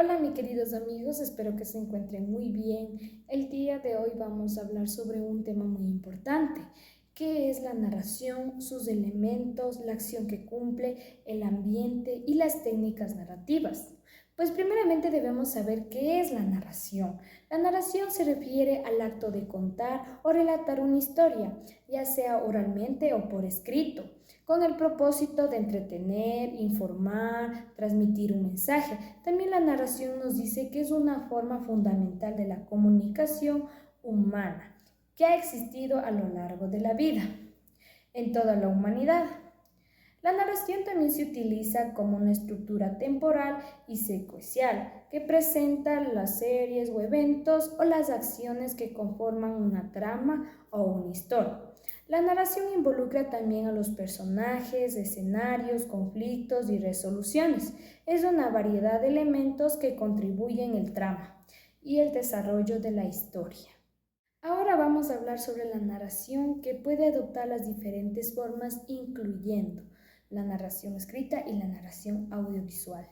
Hola, mis queridos amigos, espero que se encuentren muy bien. El día de hoy vamos a hablar sobre un tema muy importante, que es la narración, sus elementos, la acción que cumple, el ambiente y las técnicas narrativas. Pues primeramente debemos saber qué es la narración. La narración se refiere al acto de contar o relatar una historia, ya sea oralmente o por escrito, con el propósito de entretener, informar, transmitir un mensaje. También la narración nos dice que es una forma fundamental de la comunicación humana que ha existido a lo largo de la vida, en toda la humanidad. La narración también se utiliza como una estructura temporal y secuencial que presenta las series o eventos o las acciones que conforman una trama o una historia. La narración involucra también a los personajes, escenarios, conflictos y resoluciones. Es una variedad de elementos que contribuyen el trama y el desarrollo de la historia. Ahora vamos a hablar sobre la narración que puede adoptar las diferentes formas, incluyendo la narración escrita y la narración audiovisual.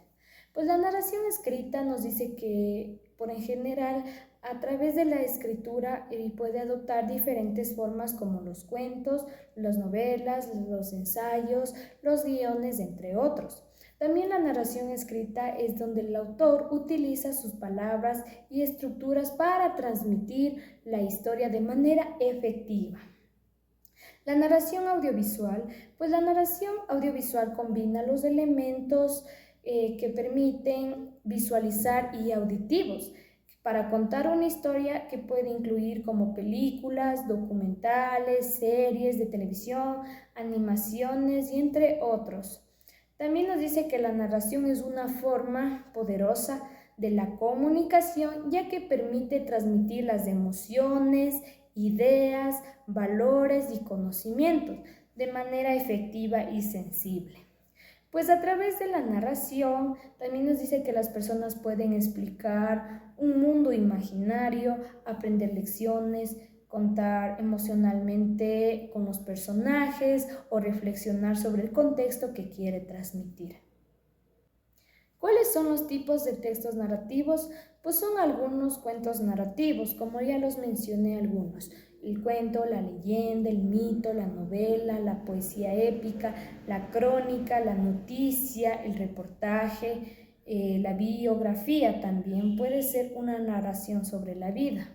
Pues la narración escrita nos dice que, por en general, a través de la escritura puede adoptar diferentes formas como los cuentos, las novelas, los ensayos, los guiones, entre otros. También la narración escrita es donde el autor utiliza sus palabras y estructuras para transmitir la historia de manera efectiva. La narración audiovisual, pues la narración audiovisual combina los elementos que permiten visualizar y auditivos para contar una historia que puede incluir como películas, documentales, series de televisión, animaciones y entre otros. También nos dice que la narración es una forma poderosa de la comunicación, ya que permite transmitir las emociones, ideas, valores y conocimientos de manera efectiva y sensible. Pues a través de la narración también nos dice que las personas pueden explicar un mundo imaginario, aprender lecciones, contar emocionalmente con los personajes o reflexionar sobre el contexto que quiere transmitir. ¿Cuáles son los tipos de textos narrativos? Pues son algunos cuentos narrativos, como ya los mencioné algunos. El cuento, la leyenda, el mito, la novela, la poesía épica, la crónica, la noticia, el reportaje, la biografía también puede ser una narración sobre la vida.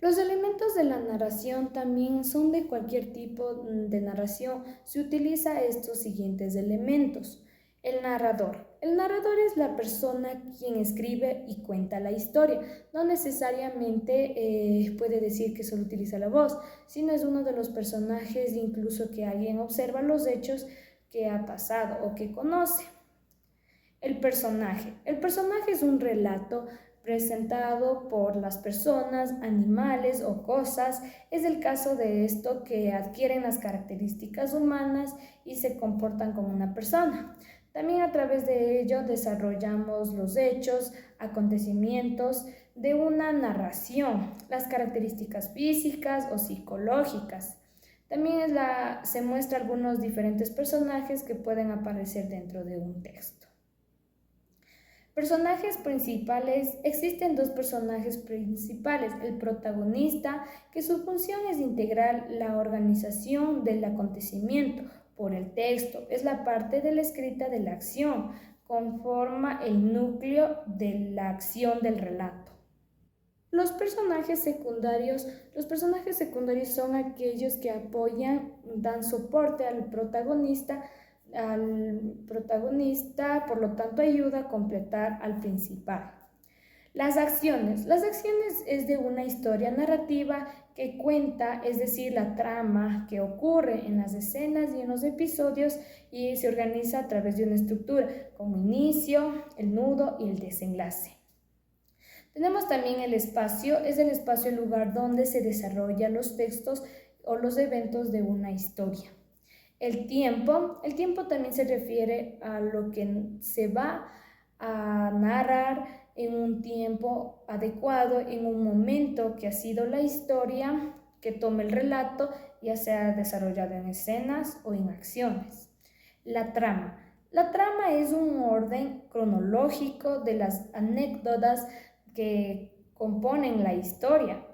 Los elementos de la narración también son de cualquier tipo de narración. Se utiliza estos siguientes elementos. El narrador. El narrador es la persona quien escribe y cuenta la historia. No necesariamente puede decir que solo utiliza la voz, sino es uno de los personajes, incluso que alguien observa los hechos que ha pasado o que conoce. El personaje. El personaje es un relato presentado por las personas, animales o cosas. Es el caso de esto que adquieren las características humanas y se comportan como una persona. También a través de ello desarrollamos los hechos, acontecimientos de una narración, las características físicas o psicológicas. También se muestra algunos diferentes personajes que pueden aparecer dentro de un texto. Personajes principales. Existen dos personajes principales, el protagonista, que su función es integrar la organización del acontecimiento por el texto, es la parte de la escrita de la acción, conforma el núcleo de la acción del relato. Los personajes secundarios son aquellos que apoyan, dan soporte al protagonista, por lo tanto ayuda a completar al principal. Las acciones es de una historia narrativa que cuenta, es decir, la trama que ocurre en las escenas y en los episodios y se organiza a través de una estructura, como inicio, el nudo y el desenlace. Tenemos también el espacio, es el lugar donde se desarrollan los textos o los eventos de una historia. El tiempo también se refiere a lo que se va a narrar en un tiempo adecuado, en un momento que ha sido la historia que toma el relato, ya sea desarrollado en escenas o en acciones. La trama. La trama es un orden cronológico de las anécdotas que componen la historia.